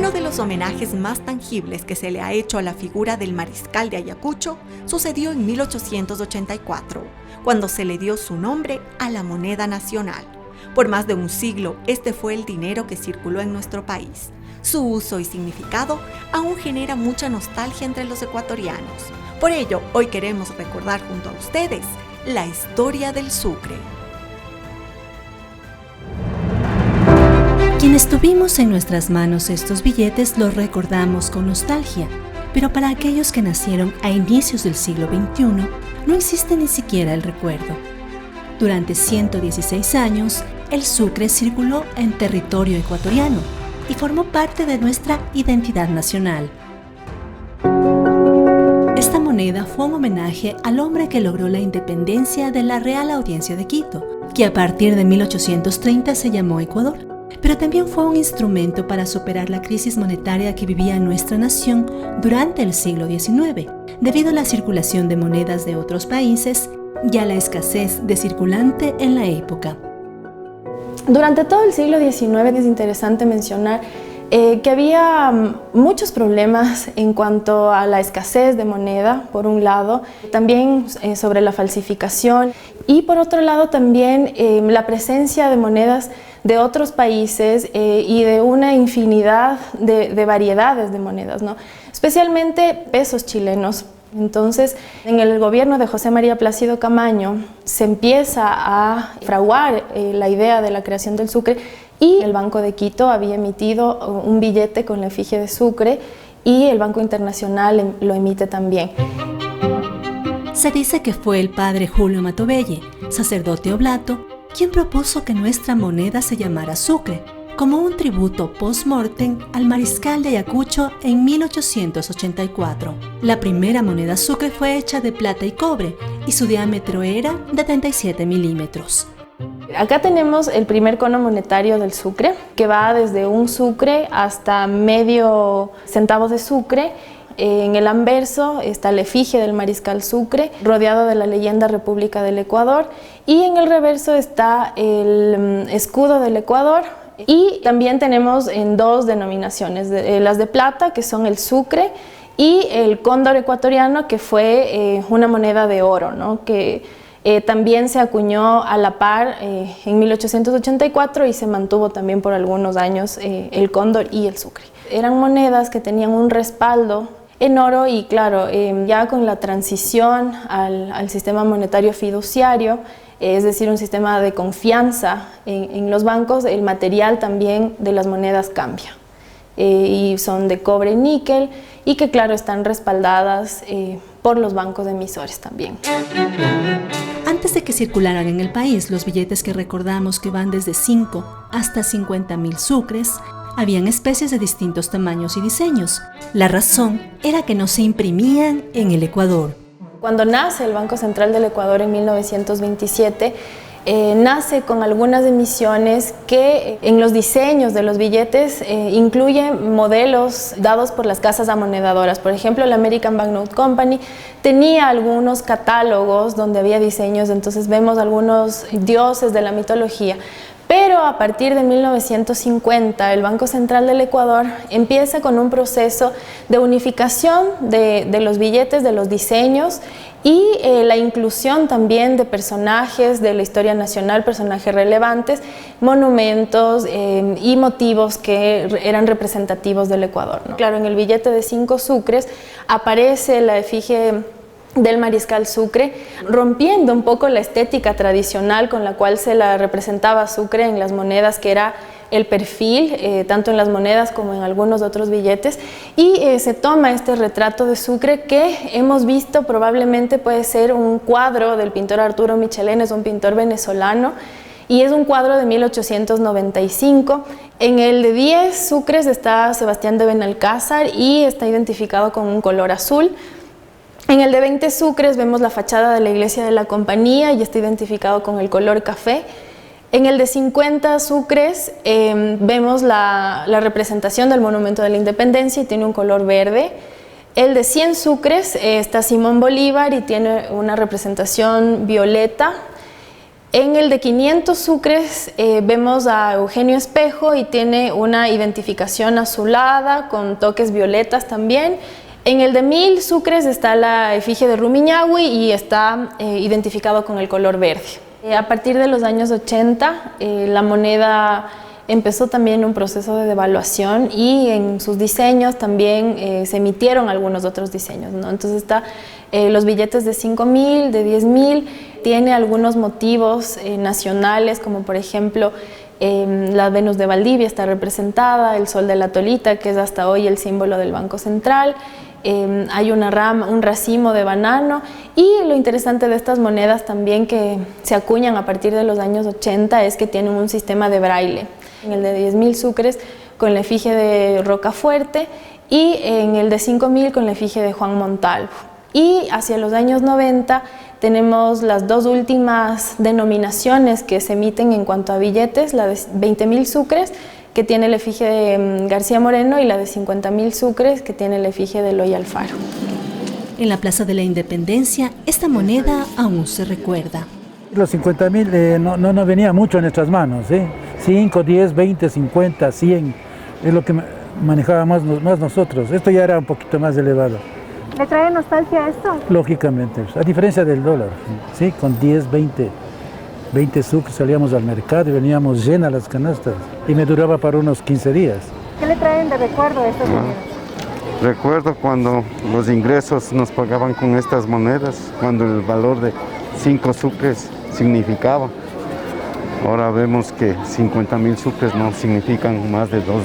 Uno de los homenajes más tangibles que se le ha hecho a la figura del mariscal de Ayacucho sucedió en 1884, cuando se le dio su nombre a la moneda nacional. Por más de un siglo, este fue el dinero que circuló en nuestro país. Su uso y significado aún genera mucha nostalgia entre los ecuatorianos. Por ello, hoy queremos recordar junto a ustedes la historia del Sucre. Quienes tuvimos en nuestras manos estos billetes los recordamos con nostalgia, pero para aquellos que nacieron a inicios del siglo XXI, no existe ni siquiera el recuerdo. Durante 116 años, el Sucre circuló en territorio ecuatoriano y formó parte de nuestra identidad nacional. Esta moneda fue un homenaje al hombre que logró la independencia de la Real Audiencia de Quito, que a partir de 1830 se llamó Ecuador. Pero también fue un instrumento para superar la crisis monetaria que vivía nuestra nación durante el siglo XIX, debido a la circulación de monedas de otros países y a la escasez de circulante en la época. Durante todo el siglo XIX es interesante mencionar que había muchos problemas en cuanto a la escasez de moneda, por un lado, también sobre la falsificación y por otro lado también la presencia de monedas de otros países y de una infinidad de variedades de monedas, ¿no? Especialmente pesos chilenos. Entonces, en el gobierno de José María Plácido Camaño se empieza a fraguar la idea de la creación del Sucre y el Banco de Quito había emitido un billete con la efigie de Sucre y el Banco Internacional lo emite también. Se dice que fue el padre Julio Matobelle, sacerdote oblato, quien propuso que nuestra moneda se llamara Sucre, como un tributo post-mortem al mariscal de Ayacucho en 1884. La primera moneda Sucre fue hecha de plata y cobre y su diámetro era de 37 milímetros. Acá tenemos el primer cono monetario del Sucre, que va desde un sucre hasta medio centavos de sucre. En el anverso está la efigie del mariscal Sucre, rodeado de la leyenda República del Ecuador, y en el reverso está el escudo del Ecuador. Y también tenemos en dos denominaciones, las de plata, que son el Sucre, y el cóndor ecuatoriano, que fue una moneda de oro, ¿no? Que también se acuñó a la par en 1884 y se mantuvo también por algunos años el cóndor y el Sucre. Eran monedas que tenían un respaldo en oro y claro, ya con la transición al sistema monetario fiduciario, es decir, un sistema de confianza en los bancos, el material también de las monedas cambia. Y son de cobre y níquel y que claro están respaldadas por los bancos emisores también. Antes de que circularan en el país los billetes que recordamos que van desde 5 hasta 50.000 sucres, habían especies de distintos tamaños y diseños. La razón era que no se imprimían en el Ecuador. Cuando nace el Banco Central del Ecuador en 1927, nace con algunas emisiones que en los diseños de los billetes incluyen modelos dados por las casas amonedadoras. Por ejemplo, la American Banknote Company tenía algunos catálogos donde había diseños, entonces vemos algunos dioses de la mitología. Pero a partir de 1950, el Banco Central del Ecuador empieza con un proceso de unificación de los billetes, de los diseños y la inclusión también de personajes de la historia nacional, personajes relevantes, monumentos y motivos que eran representativos del Ecuador, ¿no? Claro, en el billete de 5 sucres aparece la efigie del mariscal Sucre, rompiendo un poco la estética tradicional con la cual se la representaba Sucre en las monedas, que era el perfil, tanto en las monedas como en algunos otros billetes, y se toma este retrato de Sucre que hemos visto, probablemente puede ser un cuadro del pintor Arturo Michelena, es un pintor venezolano, y es un cuadro de 1895. En el de 10 sucres está Sebastián de Benalcázar y está identificado con un color azul. En el de 20 sucres vemos la fachada de la iglesia de la Compañía y está identificado con el color café. En el de 50 sucres vemos la representación del Monumento de la Independencia y tiene un color verde. El de 100 sucres está Simón Bolívar y tiene una representación violeta. En el de 500 sucres vemos a Eugenio Espejo y tiene una identificación azulada con toques violetas también. En el de 1000 sucres está la efigie de Rumiñahui y está identificado con el color verde. A partir de los años 80, la moneda empezó también un proceso de devaluación y en sus diseños también se emitieron algunos otros diseños, ¿no? Entonces está los billetes de 5.000, de 10.000, tiene algunos motivos nacionales, como por ejemplo la Venus de Valdivia está representada, el Sol de la Tolita, que es hasta hoy el símbolo del Banco Central. Hay una rama, un racimo de banano, y lo interesante de estas monedas también que se acuñan a partir de los años 80 es que tienen un sistema de braille. En el de 10.000 sucres con la efigie de Rocafuerte y en el de 5.000 con la efigie de Juan Montalvo. Y hacia los años 90 tenemos las dos últimas denominaciones que se emiten en cuanto a billetes, la de 20.000 sucres que tiene la efigie de García Moreno y la de 50.000 sucres que tiene la efigie de Eloy Alfaro. En la Plaza de la Independencia, esta moneda aún se recuerda. Los 50.000 no venía mucho en nuestras manos, 5, 10, 20, 50, 100, es lo que manejábamos más nosotros. Esto ya era un poquito más elevado. ¿Le trae nostalgia esto? Lógicamente, a diferencia del dólar, ¿sí? Con 10, 20 sucres salíamos al mercado y veníamos llenas las canastas y me duraba para unos 15 días. ¿Qué le traen de recuerdo de estas monedas? Recuerdo cuando los ingresos nos pagaban con estas monedas, cuando el valor de 5 sucres significaba. Ahora vemos que 50.000 sucres no significan más de $2.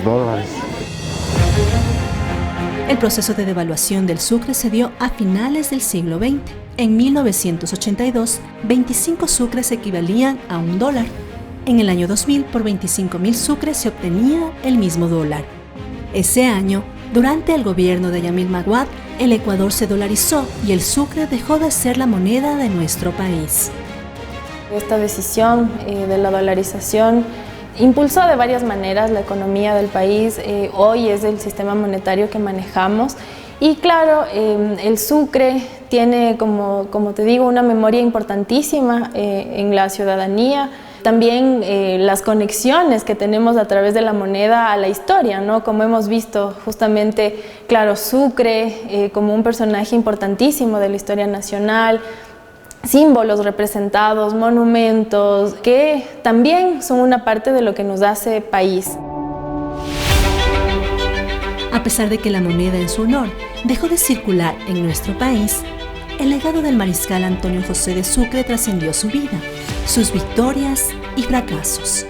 El proceso de devaluación del sucre se dio a finales del siglo XX. En 1982, 25 sucres equivalían a $1. En el año 2000, por 25.000 sucres se obtenía el mismo dólar. Ese año, durante el gobierno de Yamil Maguad, el Ecuador se dolarizó y el sucre dejó de ser la moneda de nuestro país. Esta decisión de la dolarización impulsó de varias maneras la economía del país. Hoy es el sistema monetario que manejamos y claro, el sucre tiene, como te digo, una memoria importantísima en la ciudadanía. También las conexiones que tenemos a través de la moneda a la historia, ¿no? Como hemos visto justamente, claro, Sucre como un personaje importantísimo de la historia nacional, símbolos representados, monumentos, que también son una parte de lo que nos hace país. A pesar de que la moneda en su honor dejó de circular en nuestro país, el legado del mariscal Antonio José de Sucre trascendió su vida, sus victorias y fracasos.